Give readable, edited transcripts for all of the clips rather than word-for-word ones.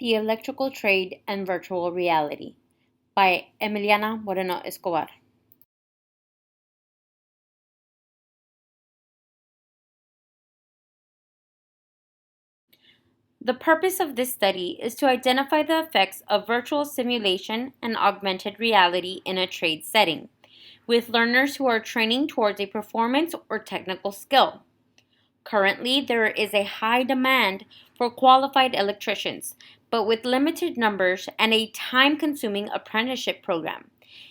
The Electrical Trade and Virtual Reality by Emiliana Moreno Escobar. The purpose of this study is to identify the effects of virtual simulation and augmented reality in a trade setting, with learners who are training towards a performance or technical skill. Currently, there is a high demand for qualified electricians, but with limited numbers and a time-consuming apprenticeship program.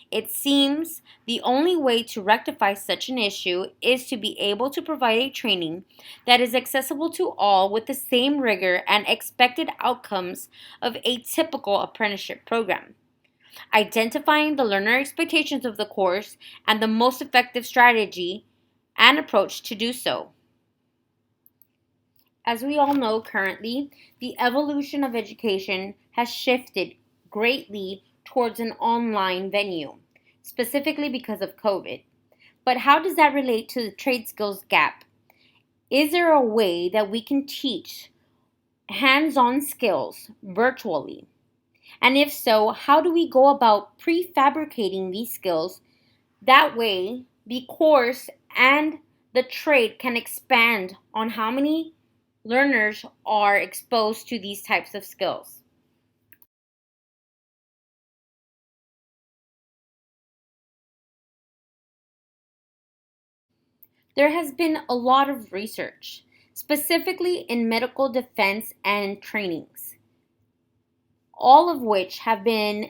It seems the only way to rectify such an issue is to be able to provide a training that is accessible to all with the same rigor and expected outcomes of a typical apprenticeship program. Identifying the learner expectations of the course and the most effective strategy and approach to do so. As we all know currently, the evolution of education has shifted greatly towards an online venue, specifically because of COVID. But how does that relate to the trade skills gap? Is there a way that we can teach hands-on skills virtually? And if so, how do we go about prefabricating these skills? That way, the course and the trade can expand on how many learners are exposed to these types of skills. There has been a lot of research, specifically in medical defense and trainings, all of which have been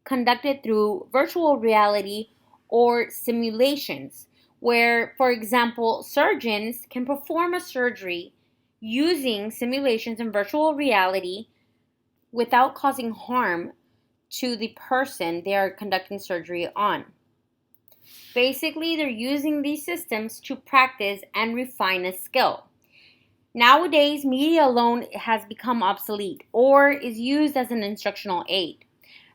conducted through virtual reality or simulations, where, for example, surgeons can perform a surgery using simulations and virtual reality without causing harm to the person they are conducting surgery on. Basically, they're using these systems to practice and refine a skill. Nowadays, media alone has become obsolete or is used as an instructional aid.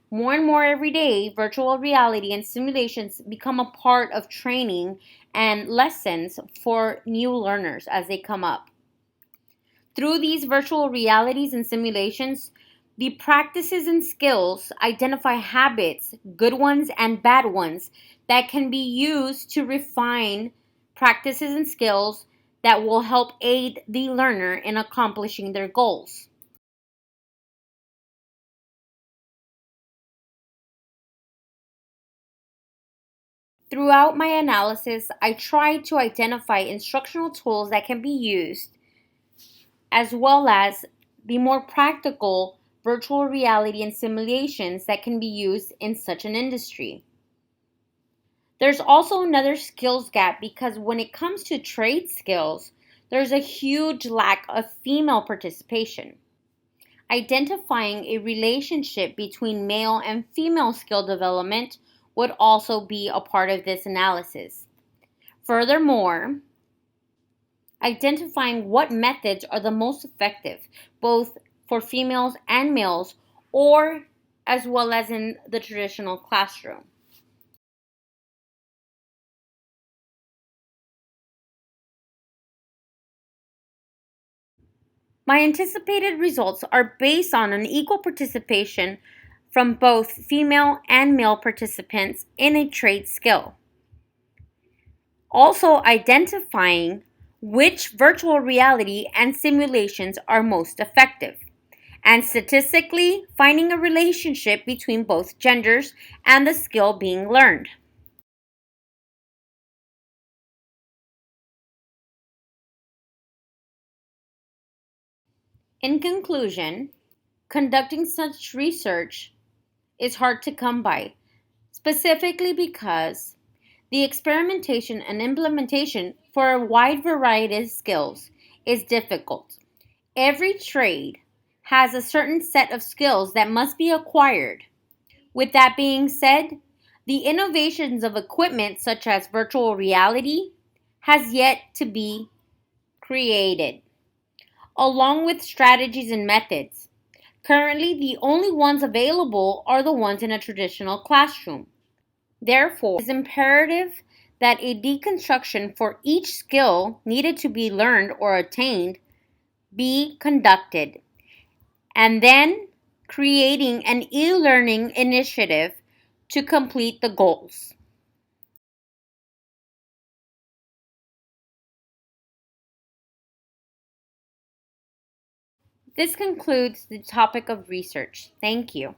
More and more every day, virtual reality and simulations become a part of training and lessons for new learners as they come up. Through these virtual realities and simulations, the practices and skills identify habits, good ones and bad ones, that can be used to refine practices and skills that will help aid the learner in accomplishing their goals. Throughout my analysis, I tried to identify instructional tools that can be used, as well as the more practical virtual reality and simulations that can be used in such an industry. There's also another skills gap because when it comes to trade skills, there's a huge lack of female participation. Identifying a relationship between male and female skill development would also be a part of this analysis. Furthermore, identifying what methods are the most effective, both for females and males, or as well as in the traditional classroom. My anticipated results are based on an equal participation from both female and male participants in a trade skill. Also identifying which virtual reality and simulations are most effective, and statistically finding a relationship between both genders and the skill being learned. In conclusion, conducting such research is hard to come by, specifically because the experimentation and implementation for a wide variety of skills is difficult. Every trade has a certain set of skills that must be acquired. With that being said, the innovations of equipment such as virtual reality has yet to be created, along with strategies and methods. Currently, the only ones available are the ones in a traditional classroom. Therefore, it is imperative that a deconstruction for each skill needed to be learned or attained be conducted, and then creating an e-learning initiative to complete the goals. This concludes the topic of research. Thank you.